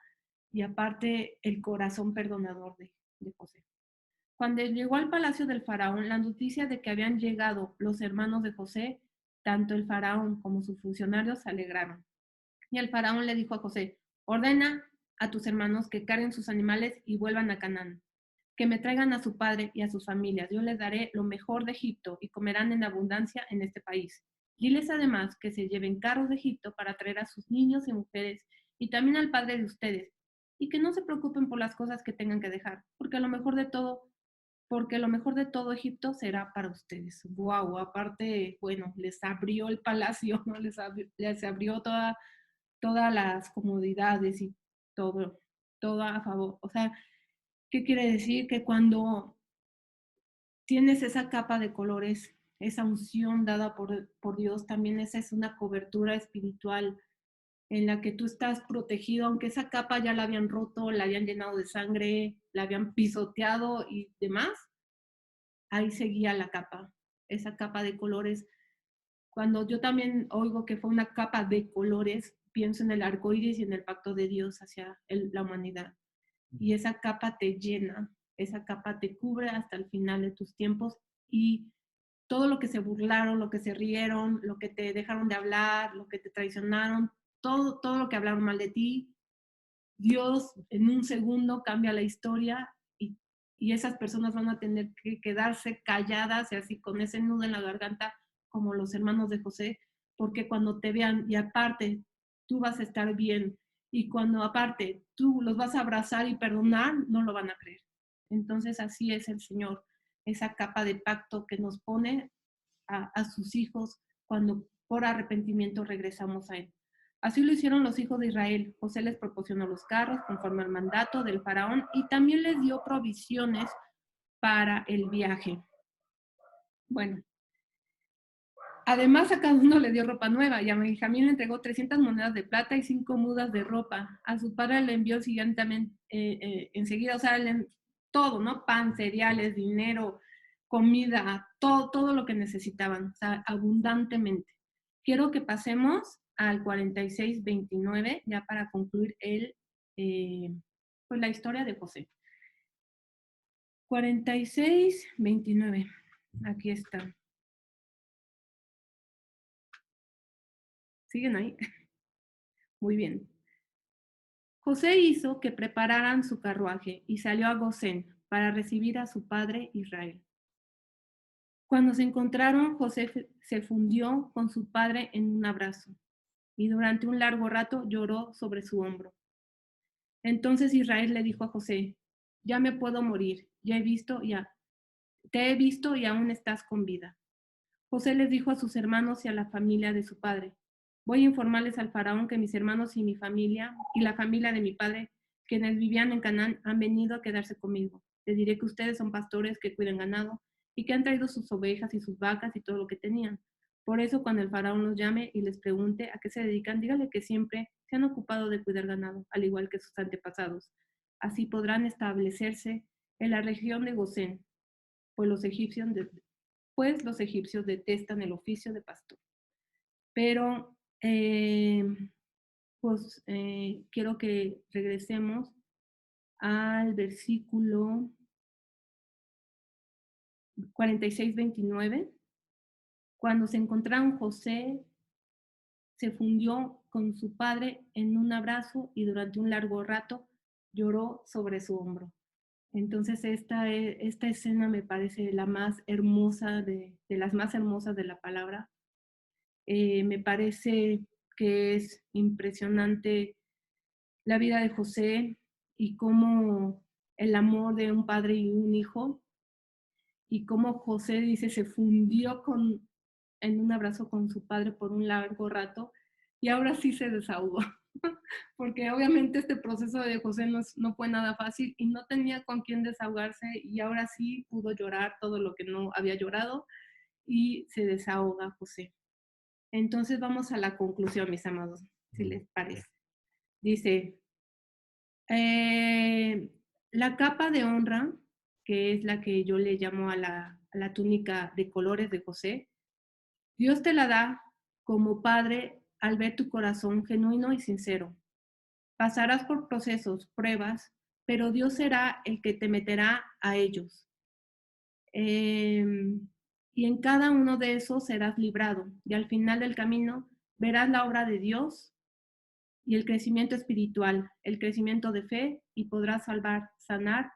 A: y aparte el corazón perdonador de José. Cuando llegó al palacio del faraón, la noticia de que habían llegado los hermanos de José, tanto el faraón como sus funcionarios se alegraron. Y el faraón le dijo a José: ordena a tus hermanos que carguen sus animales y vuelvan a Canaán, que me traigan a su padre y a sus familias. Yo les daré lo mejor de Egipto y comerán en abundancia en este país. Diles además que se lleven carros de Egipto para traer a sus niños y mujeres y también al padre de ustedes, y que no se preocupen por las cosas que tengan que dejar, porque lo mejor de todo Egipto será para ustedes. Wow, aparte, bueno, les abrió el palacio, ¿no? Les abrió todas las comodidades y todo, todo a favor. O sea, ¿qué quiere decir? Que cuando tienes esa capa de colores, esa unción dada por Dios, también esa es una cobertura espiritual en la que tú estás protegido, aunque esa capa ya la habían roto, la habían llenado de sangre, la habían pisoteado y demás, ahí seguía la capa, esa capa de colores. Cuando yo también oigo que fue una capa de colores, pienso en el arco iris y en el pacto de Dios hacia la humanidad. Y esa capa te llena, esa capa te cubre hasta el final de tus tiempos y todo lo que se burlaron, lo que se rieron, lo que te dejaron de hablar, lo que te traicionaron, todo lo que hablaron mal de ti, Dios en un segundo cambia la historia y esas personas van a tener que quedarse calladas y así con ese nudo en la garganta como los hermanos de José, porque cuando te vean y aparte tú vas a estar bien y cuando aparte tú los vas a abrazar y perdonar, no lo van a creer. Entonces así es el Señor, esa capa de pacto que nos pone a sus hijos cuando por arrepentimiento regresamos a Él. Así lo hicieron los hijos de Israel. José les proporcionó los carros conforme al mandato del faraón y también les dio provisiones para el viaje. Bueno, además a cada uno le dio ropa nueva y a Benjamín le entregó 300 monedas de plata y 5 mudas de ropa. A su padre le envió siguientemente, enseguida, o sea, todo, ¿no? Pan, cereales, dinero, comida, todo lo que necesitaban, o sea, abundantemente. Quiero que pasemos al 46:29, ya para concluir pues la historia de José. 46:29, aquí está. ¿Siguen ahí? Muy bien. José hizo que prepararan su carruaje y salió a Gosén para recibir a su padre Israel. Cuando se encontraron, José se fundió con su padre en un abrazo y durante un largo rato lloró sobre su hombro. Entonces Israel le dijo a José: ya me puedo morir, te he visto y aún estás con vida. José les dijo a sus hermanos y a la familia de su padre: voy a informarles al faraón que mis hermanos y mi familia y la familia de mi padre, quienes vivían en Canaán, han venido a quedarse conmigo. Les diré que ustedes son pastores que cuidan ganado y que han traído sus ovejas y sus vacas y todo lo que tenían. Por eso, cuando el faraón los llame y les pregunte a qué se dedican, díganle que siempre se han ocupado de cuidar ganado, al igual que sus antepasados. Así podrán establecerse en la región de Gosén, pues los egipcios detestan el oficio de pastor. Pero, quiero que regresemos al versículo 46:29. Cuando se encontraron, José se fundió con su padre en un abrazo y durante un largo rato lloró sobre su hombro. Entonces esta escena me parece la más hermosa de las más hermosas de la palabra. Me parece que es impresionante la vida de José y cómo el amor de un padre y un hijo, y cómo José dice se fundió en un abrazo con su padre por un largo rato y ahora sí se desahogó. Porque obviamente este proceso de José no fue nada fácil y no tenía con quién desahogarse y ahora sí pudo llorar todo lo que no había llorado y se desahoga José. Entonces vamos a la conclusión, mis amados, si les parece. Dice, la capa de honra, que es la que yo le llamo a la túnica de colores de José, Dios te la da como padre al ver tu corazón genuino y sincero. Pasarás por procesos, pruebas, pero Dios será el que te meterá a ellos. Y en cada uno de esos serás librado. Y al final del camino verás la obra de Dios y el crecimiento espiritual, el crecimiento de fe, y podrás salvar, sanar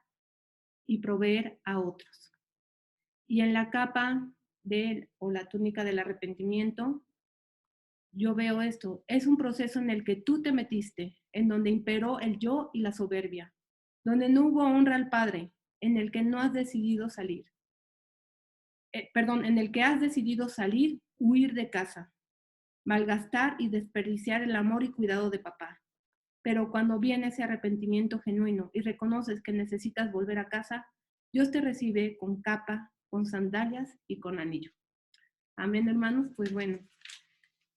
A: y proveer a otros. Y en la capa o la túnica del arrepentimiento, yo veo esto. Es un proceso en el que tú te metiste, en donde imperó el yo y la soberbia, donde no hubo honra al Padre, en el que no has decidido salir. En el que has decidido salir, huir de casa, malgastar y desperdiciar el amor y cuidado de papá. Pero cuando viene ese arrepentimiento genuino y reconoces que necesitas volver a casa, Dios te recibe con capa, con sandalias y con anillo. Amén, hermanos. Pues bueno,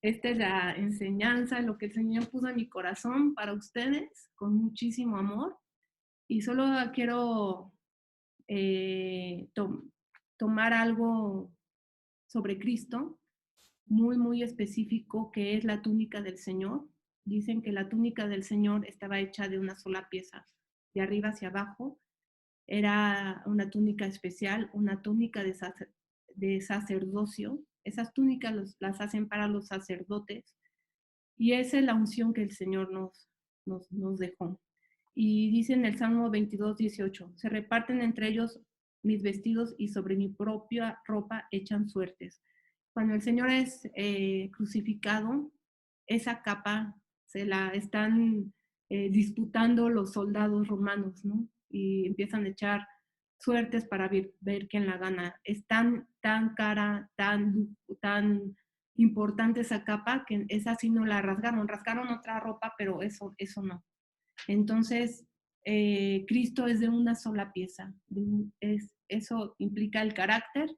A: esta es la enseñanza, lo que el Señor puso en mi corazón para ustedes, con muchísimo amor. Y solo quiero tomar algo sobre Cristo, muy, muy específico, que es la túnica del Señor. Dicen que la túnica del Señor estaba hecha de una sola pieza, de arriba hacia abajo. Era una túnica especial, una túnica de sacerdocio. Esas túnicas las hacen para los sacerdotes y esa es la unción que el Señor nos dejó. Y dice en el Salmo 22:18, se reparten entre ellos mis vestidos y sobre mi propia ropa echan suertes. Cuando el Señor es crucificado, esa capa se la están disputando los soldados romanos, ¿no? Y empiezan a echar suertes para ver quién la gana. Es tan cara, tan importante esa capa que esa sí no la rasgaron otra ropa, pero eso no. Entonces, Cristo es de una sola pieza. Eso implica el carácter,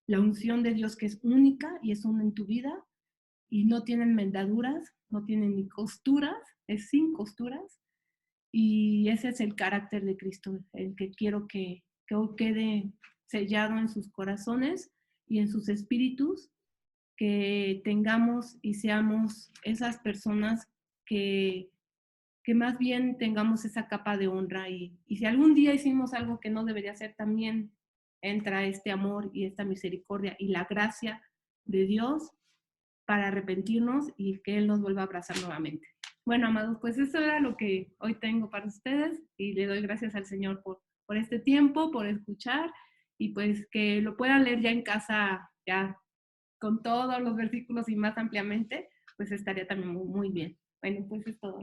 A: la unción de Dios que es única y es una en tu vida y no tienen mendaduras, no tienen ni costuras, es sin costuras. Y ese es el carácter de Cristo, el que quiero que hoy quede sellado en sus corazones y en sus espíritus, que tengamos y seamos esas personas que más bien tengamos esa capa de honra y si algún día hicimos algo que no debería ser, también entra este amor y esta misericordia y la gracia de Dios para arrepentirnos y que Él nos vuelva a abrazar nuevamente. Bueno, amados, pues eso era lo que hoy tengo para ustedes y le doy gracias al Señor por este tiempo, por escuchar y pues que lo puedan leer ya en casa, ya con todos los versículos y más ampliamente, pues estaría también muy, muy bien. Bueno, pues es todo.